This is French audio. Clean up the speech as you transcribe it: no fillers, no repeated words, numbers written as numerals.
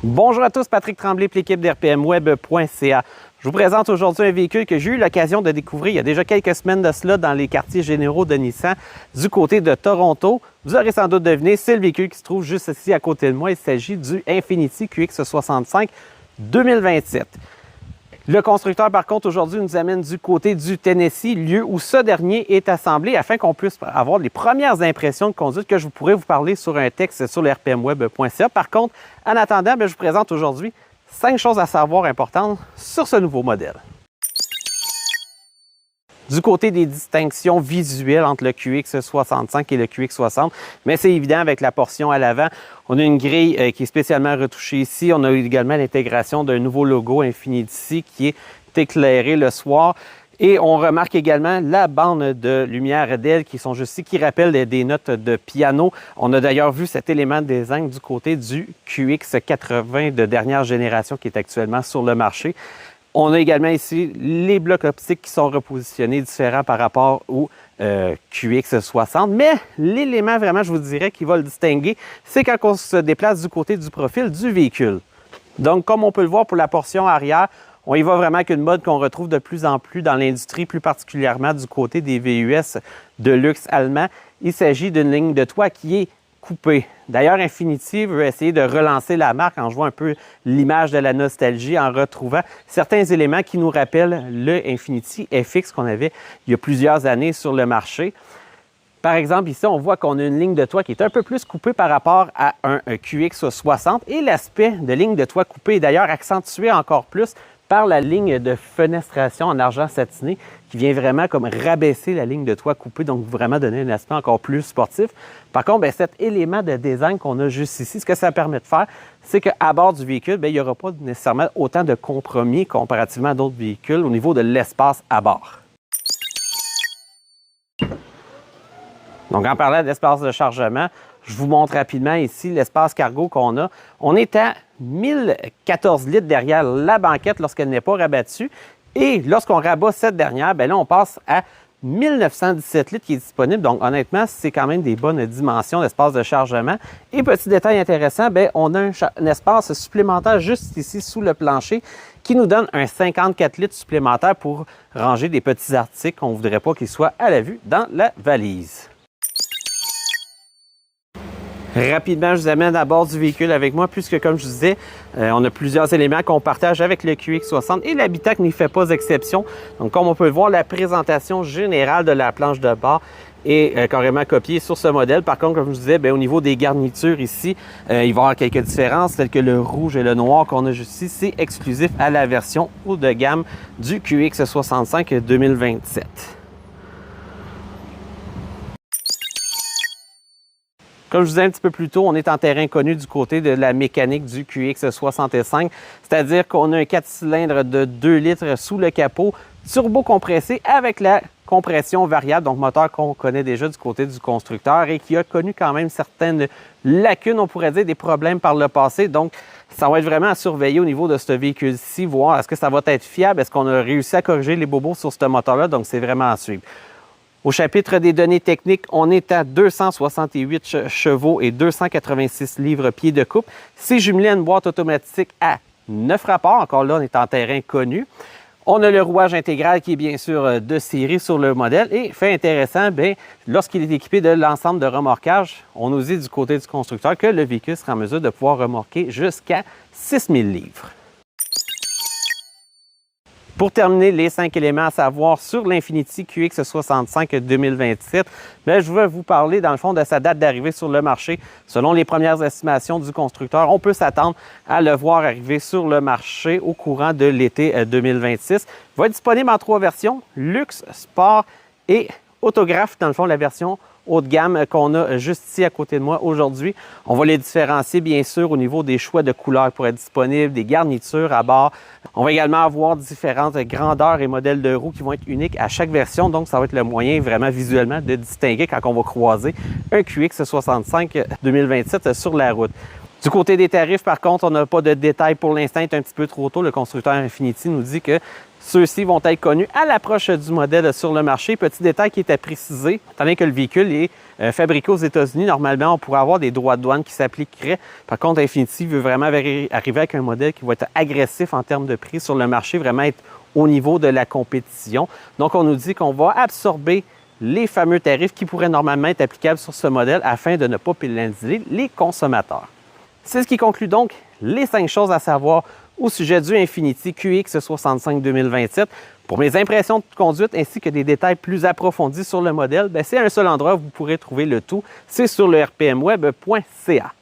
Bonjour à tous, Patrick Tremblay, l'équipe d'RPMweb.ca. Je vous présente aujourd'hui un véhicule que j'ai eu l'occasion de découvrir il y a déjà quelques semaines de cela dans les quartiers généraux de Nissan du côté de Toronto. Vous aurez sans doute deviné, c'est le véhicule qui se trouve juste ici à côté de moi. Il s'agit du Infiniti QX65 2027. Le constructeur, par contre, aujourd'hui nous amène du côté du Tennessee, lieu où ce dernier est assemblé afin qu'on puisse avoir les premières impressions de conduite que je pourrais vous parler sur un texte sur le rpmweb.ca. Par contre, en attendant, je vous présente aujourd'hui 5 choses à savoir importantes sur ce nouveau modèle. Du côté des distinctions visuelles entre le QX65 et le QX60, mais c'est évident avec la portion à l'avant. On a une grille qui est spécialement retouchée ici. On a également l'intégration d'un nouveau logo Infiniti qui est éclairé le soir. Et on remarque également la bande de lumière d'aile qui sont juste ici, qui rappellent des notes de piano. On a d'ailleurs vu cet élément de design du côté du QX80 de dernière génération qui est actuellement sur le marché. On a également ici les blocs optiques qui sont repositionnés différents par rapport au QX60. Mais l'élément vraiment, je vous dirais, qui va le distinguer, c'est quand on se déplace du côté du profil du véhicule. Donc, comme on peut le voir pour la portion arrière, on y va vraiment avec une mode qu'on retrouve de plus en plus dans l'industrie, plus particulièrement du côté des VUS de luxe allemands. Il s'agit d'une ligne de toit qui est coupée. D'ailleurs, Infiniti veut essayer de relancer la marque en jouant un peu l'image de la nostalgie, en retrouvant certains éléments qui nous rappellent le Infiniti FX qu'on avait il y a plusieurs années sur le marché. Par exemple, ici, on voit qu'on a une ligne de toit qui est un peu plus coupée par rapport à un QX60 et l'aspect de ligne de toit coupée est d'ailleurs accentué encore plus par la ligne de fenestration en argent satiné qui vient vraiment comme rabaisser la ligne de toit coupée, donc vraiment donner un aspect encore plus sportif. Par contre, cet élément de design qu'on a juste ici, ce que ça permet de faire, c'est qu'à bord du véhicule, il n'y aura pas nécessairement autant de compromis comparativement à d'autres véhicules au niveau de l'espace à bord. Donc, en parlant d'espace de chargement, je vous montre rapidement ici l'espace cargo qu'on a. On est à 1014 litres derrière la banquette lorsqu'elle n'est pas rabattue. Et lorsqu'on rabat cette dernière, là, on passe à 1917 litres qui est disponible. Donc, honnêtement, c'est quand même des bonnes dimensions d'espace de chargement. Et petit détail intéressant, on a un espace supplémentaire juste ici sous le plancher qui nous donne un 54 litres supplémentaire pour ranger des petits articles qu'on ne voudrait pas qu'ils soient à la vue dans la valise. Rapidement, je vous amène à bord du véhicule avec moi puisque, comme je vous disais, on a plusieurs éléments qu'on partage avec le QX60 et l'habitacle n'y fait pas exception. Donc, comme on peut le voir, la présentation générale de la planche de bord est carrément copiée sur ce modèle. Par contre, comme je vous disais, au niveau des garnitures ici, il va y avoir quelques différences, telles que le rouge et le noir qu'on a juste ici. C'est exclusif à la version haut de gamme du QX65 2027. Comme je vous disais un petit peu plus tôt, on est en terrain connu du côté de la mécanique du QX65, c'est-à-dire qu'on a un 4 cylindres de 2 litres sous le capot, turbo compressé avec la compression variable, donc moteur qu'on connaît déjà du côté du constructeur et qui a connu quand même certaines lacunes, on pourrait dire, des problèmes par le passé. Donc, ça va être vraiment à surveiller au niveau de ce véhicule-ci, voir est-ce que ça va être fiable, est-ce qu'on a réussi à corriger les bobos sur ce moteur-là, donc c'est vraiment à suivre. Au chapitre des données techniques, on est à 268 chevaux et 286 livres-pieds de coupe. C'est jumelé à une boîte automatique à 9 rapports. Encore là, on est en terrain connu. On a le rouage intégral qui est bien sûr de série sur le modèle. Et fait intéressant, lorsqu'il est équipé de l'ensemble de remorquage, on nous dit du côté du constructeur que le véhicule sera en mesure de pouvoir remorquer jusqu'à 6000 livres. Pour terminer, les 5 éléments à savoir sur l'Infiniti QX65 2027, je vais vous parler dans le fond de sa date d'arrivée sur le marché. Selon les premières estimations du constructeur, on peut s'attendre à le voir arriver sur le marché au courant de l'été 2026. Il va être disponible en 3 versions, luxe, sport et autographe, dans le fond la version haut de gamme qu'on a juste ici à côté de moi aujourd'hui. On va les différencier bien sûr au niveau des choix de couleurs pour être disponibles, des garnitures à bord. On va également avoir différentes grandeurs et modèles de roues qui vont être uniques à chaque version. Donc, ça va être le moyen vraiment visuellement de distinguer quand on va croiser un QX65 2027 sur la route. Du côté des tarifs, par contre, on n'a pas de détails pour l'instant, il est un petit peu trop tôt. Le constructeur Infiniti nous dit que Ceux-ci vont être connus à l'approche du modèle sur le marché. Petit détail qui est à préciser, étant donné que le véhicule est fabriqué aux États-Unis, normalement, on pourrait avoir des droits de douane qui s'appliqueraient. Par contre, Infiniti veut vraiment arriver avec un modèle qui va être agressif en termes de prix sur le marché, vraiment être au niveau de la compétition. Donc, on nous dit qu'on va absorber les fameux tarifs qui pourraient normalement être applicables sur ce modèle afin de ne pas pénaliser les consommateurs. C'est ce qui conclut donc les 5 choses à savoir au sujet du Infiniti QX65 2027. Pour mes impressions de conduite ainsi que des détails plus approfondis sur le modèle, c'est un seul endroit où vous pourrez trouver le tout, c'est sur le rpmweb.ca.